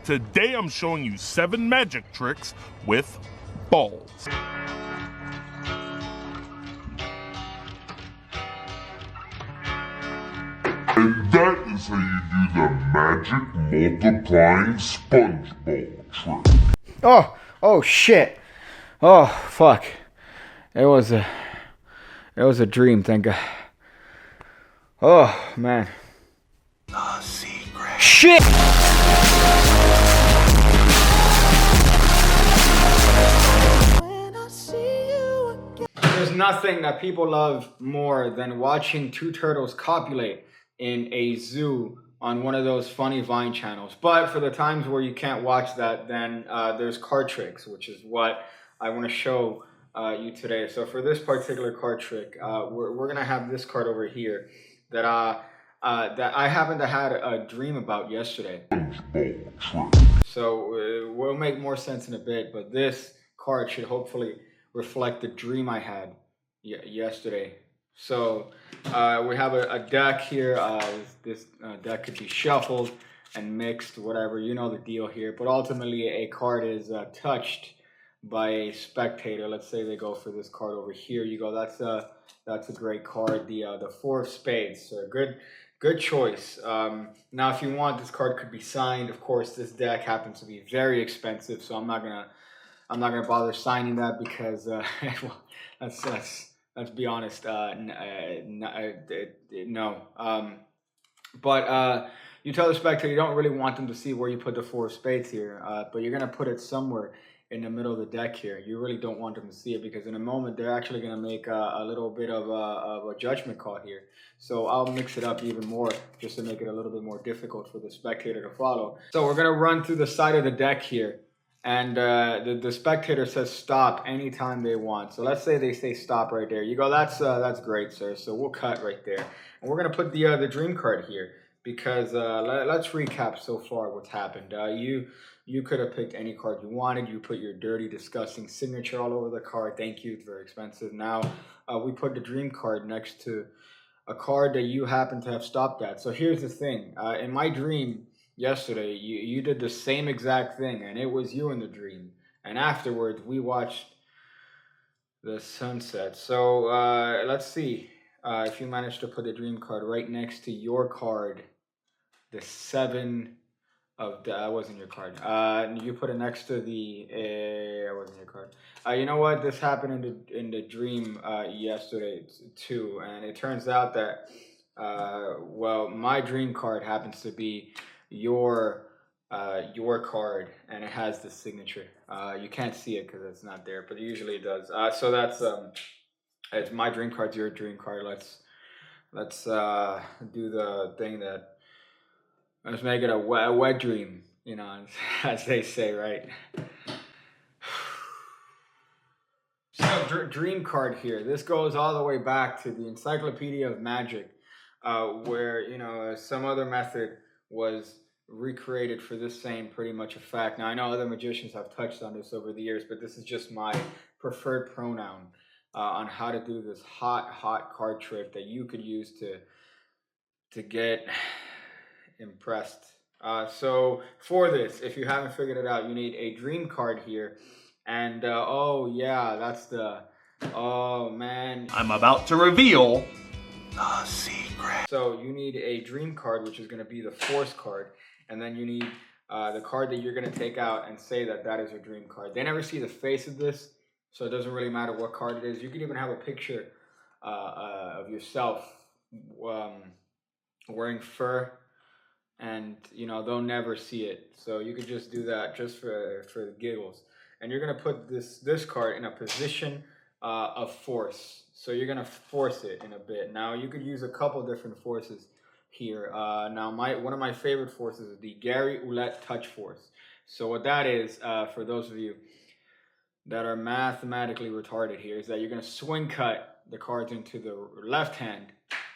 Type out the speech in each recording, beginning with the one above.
Today I'm showing you 7 magic tricks with balls. And that is how you do the magic multiplying sponge ball trick. Oh shit. Oh fuck. It was a dream, thank God. Oh man. The secret. Shit! There's nothing that people love more than watching two turtles copulate in a zoo on one of those funny Vine channels. But for the times where you can't watch that, then there's card tricks, which is what I want to show you today. So for this particular card trick, we're gonna have this card over here that I happened to had a dream about yesterday. So will make more sense in a bit, but this card should hopefully reflect the dream I had yesterday. So we have a deck here. This deck could be shuffled and mixed, whatever, you know the deal here. But ultimately, a card is touched by a spectator. Let's say they go for this card over here. You go. That's a great card. The 4 of spades. So good choice. Now, if you want, this card could be signed. Of course, this deck happens to be very expensive, so I'm not gonna bother signing that because well, let's be honest. No. But you tell the spectator you don't really want them to see where you put the 4 of spades here, but you're gonna put it somewhere in the middle of the deck here. You really don't want them to see it because in a moment they're actually gonna make a little bit of a judgment call here. So I'll mix it up even more just to make it a little bit more difficult for the spectator to follow. So we're gonna run through the side of the deck here. And the spectator says stop anytime they want. So let's say they say stop right there. You go, that's great, sir. So we'll cut right there. And we're gonna put the dream card here because let's recap so far what's happened. You could have picked any card you wanted. You put your dirty, disgusting signature all over the card. Thank you. It's very expensive. Now we put the dream card next to a card that you happen to have stopped at. So here's the thing. In my dream yesterday, you did the same exact thing, and it was you in the dream. And afterwards, we watched the sunset. So let's see if you managed to put the dream card right next to your card, the 7 of that wasn't your card. You put it next to the that wasn't your card. You know what? This happened in the dream yesterday too, and it turns out that well, my dream card happens to be your card, and it has the signature. You can't see it because it's not there, but usually it does. So that's it's my dream card's your dream card. Let's do the thing that let's make it a wet dream, you know, as they say, right? So dream card here. This goes all the way back to the Encyclopedia of Magic, where you know some other method was recreated for this same pretty much effect. Now I know other magicians have touched on this over the years, but this is just my preferred pronoun on how to do this hot card trick that you could use to get impressed. So for this, if you haven't figured it out, you need a dream card here. And oh yeah, that's the, oh man, I'm about to reveal The secret. So you need a dream card, which is going to be the force card. And then you need the card that you're going to take out and say that that is your dream card. They never see the face of this, so it doesn't really matter what card it is. You can even have a picture of yourself wearing fur, and you know they'll never see it. So you could just do that just for the giggles. And you're going to put this card in a position of force. So you're going to force it in a bit. Now you could use a couple different forces here. Now one of my favorite forces is the Gary Ouellette touch force. So what that is, for those of you that are mathematically retarded here, is that you're going to swing cut the cards into the left hand.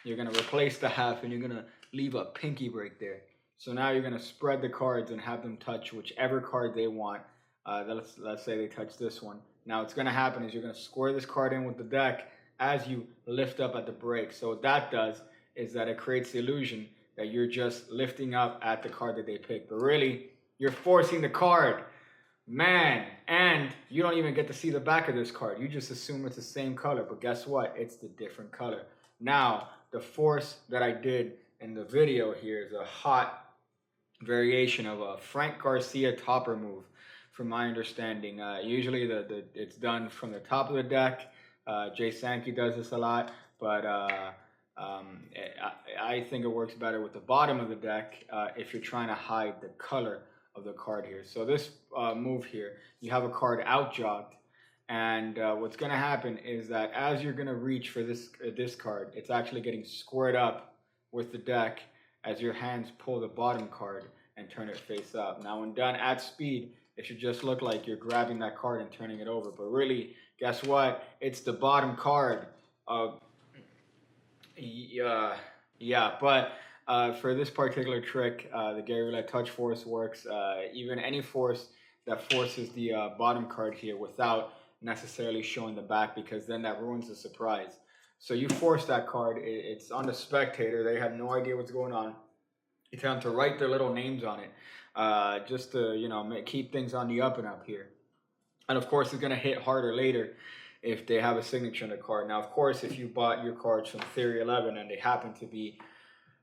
You're going to replace the half and you're going to leave a pinky break there. So now you're going to spread the cards and have them touch whichever card they want. Let's say they touch this one. Now what's going to happen is you're going to square this card in with the deck as you lift up at the break. So what that does is that it creates the illusion that you're just lifting up at the card that they picked. But really, You're forcing the card. Man, and you don't even get to see the back of this card. You just assume it's the same color, but guess what? It's the different color. Now, the force that I did in the video here is a hot variation of a Frank Garcia topper move, from my understanding. Usually it's done from the top of the deck. Jay Sankey does this a lot, but I think it works better with the bottom of the deck if you're trying to hide the color of the card here. So this move here, you have a card out jogged, and what's going to happen is that as you're going to reach for this card, it's actually getting squared up with the deck as your hands pull the bottom card and turn it face up. Now when done at speed, it should just look like you're grabbing that card and turning it over, but really, guess what? It's the bottom card. For this particular trick, the Gary Roulette touch force works. Even any force that forces the bottom card here without necessarily showing the back, because then that ruins the surprise. So you force that card, it's on the spectator, they have no idea what's going on. You tell them to write their little names on it, just to, keep things on the up and up here. And of course, it's going to hit harder later if they have a signature on the card. Now, of course, if you bought your cards from Theory 11 and they happen to be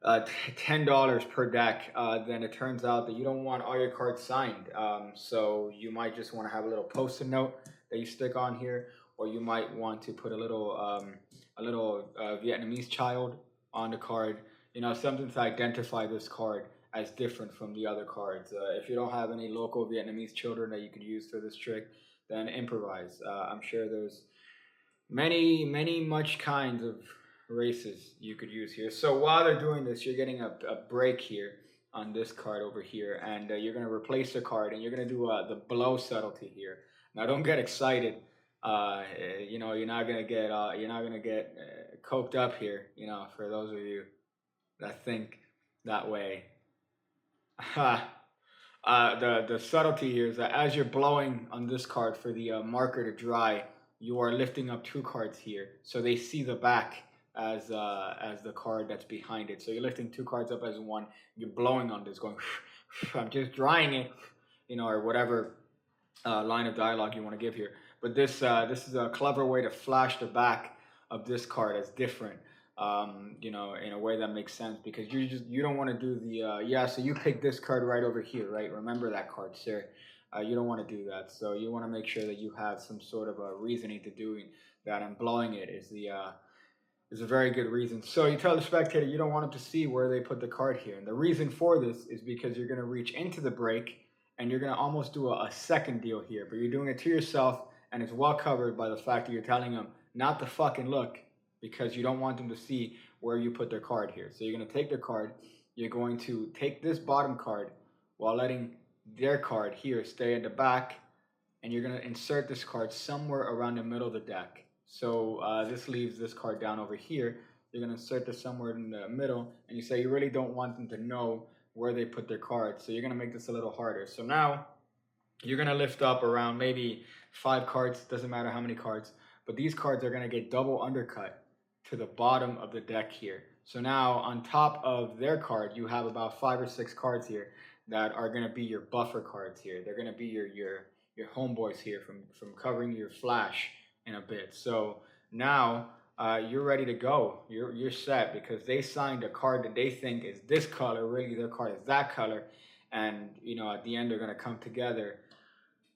$10 per deck, then it turns out that you don't want all your cards signed. So you might just want to have a little post-it note that you stick on here, or you might want to put a little Vietnamese child on the card, something to identify this card as different from the other cards. If you don't have any local Vietnamese children that you could use for this trick, then improvise. I'm sure there's much kinds of races you could use here. So while they're doing this, you're getting a break here on this card over here, and you're going to replace the card, and you're going to do the blow subtlety here. Now don't get excited. You're not going to get coked up here, for those of you that think that way. The subtlety here is that as you're blowing on this card for the marker to dry, you are lifting up two cards here, so they see the back as the card that's behind it. So you're lifting two cards up as one. You're blowing on this, going, I'm just drying it, or whatever line of dialogue you want to give here. But this is a clever way to flash the back of this card as different. In a way that makes sense, because you don't want to do the so you pick this card right over here, right? Remember that card, sir. You don't want to do that, so you want to make sure that you have some sort of a reasoning to doing that, and blowing it is a very good reason. So you tell the spectator you don't want them to see where they put the card here, and the reason for this is because you're going to reach into the break and you're going to almost do a second deal here, but you're doing it to yourself, and it's well covered by the fact that you're telling them not to fucking look, because you don't want them to see where you put their card here. So you're going to take their card, you're going to take this bottom card while letting their card here stay in the back, and you're going to insert this card somewhere around the middle of the deck. So this leaves this card down over here. You're going to insert this somewhere in the middle, and you say you really don't want them to know where they put their card. So you're going to make this a little harder. So now you're going to lift up around maybe 5 cards, doesn't matter how many cards, but these cards are going to get double undercut to the bottom of the deck here. So now on top of their card, you have about 5 or 6 cards here that are going to be your buffer cards here. They're going to be your homeboys here from covering your flash in a bit. So now you're ready to go. You're set, because they signed a card that they think is this color. Really, their card is that color, and at the end they're going to come together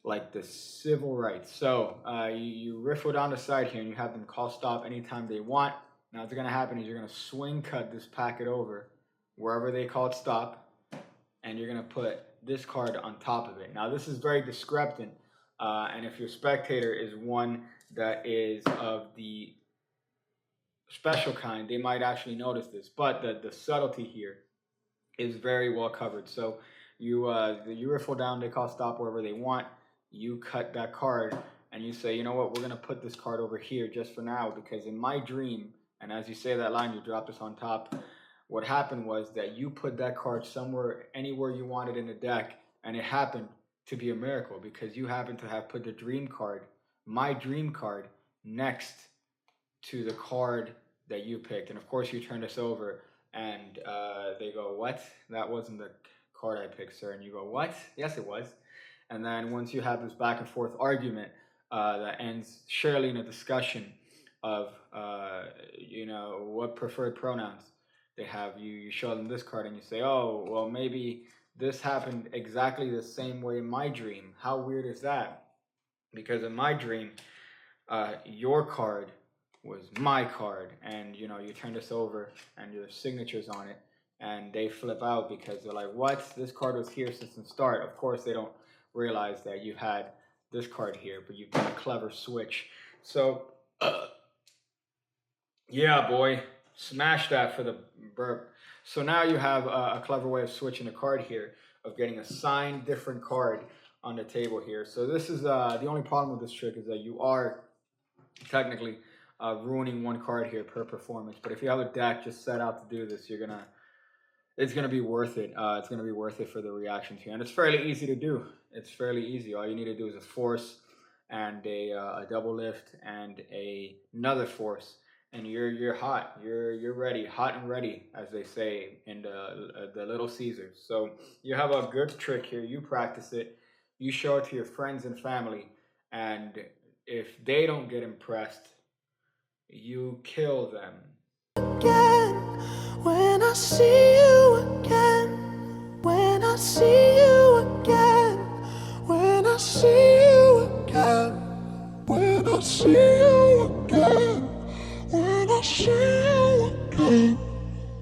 like the civil rights. So you riffle down the side here, and you have them call stop anytime they want. Now what's going to happen is you're going to swing cut this packet over wherever they called stop, and you're going to put this card on top of it. Now this is very discrepant, and if your spectator is one that is of the special kind, they might actually notice this, but the subtlety here is very well covered. So you riffle down, they call stop wherever they want. You cut that card and you say, you know what, we're going to put this card over here just for now, because in my dream, and as you say that line, you drop this on top, what happened was that you put that card somewhere, anywhere you wanted in the deck, and it happened to be a miracle, because you happen to have put the dream card, my dream card, next to the card that you picked. And of course you turn this over, and they go, what? That wasn't the card I picked, sir. And you go, what? Yes, it was. And then once you have this back and forth argument that ends surely in a discussion of, what preferred pronouns they have, you show them this card and you say, oh, well, maybe this happened exactly the same way in my dream. How weird is that? Because in my dream, your card was my card, and you turn this over and your signatures on it, and they flip out because they're like, what? This card was here since the start. Of course, they don't realize that you had this card here, but you've done a clever switch. So, yeah, boy, smash that for the burp. So now you have a clever way of switching a card here, of getting a signed different card on the table here. So this is the only problem with this trick is that you are technically ruining one card here per performance. But if you have a deck just set out to do this, it's gonna be worth it. It's gonna be worth it for the reactions here, and it's fairly easy to do. It's fairly easy. All you need to do is a force and a double lift and another force, and you're hot. You're ready, hot and ready, as they say in the Little Caesars. So you have a good trick here. You practice it. You show it to your friends and family, and if they don't get impressed, you kill them. Again, when I see you again, when I see you again, when I see you again, when I see you again, when I see you again,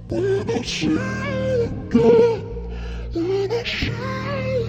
when I see you again.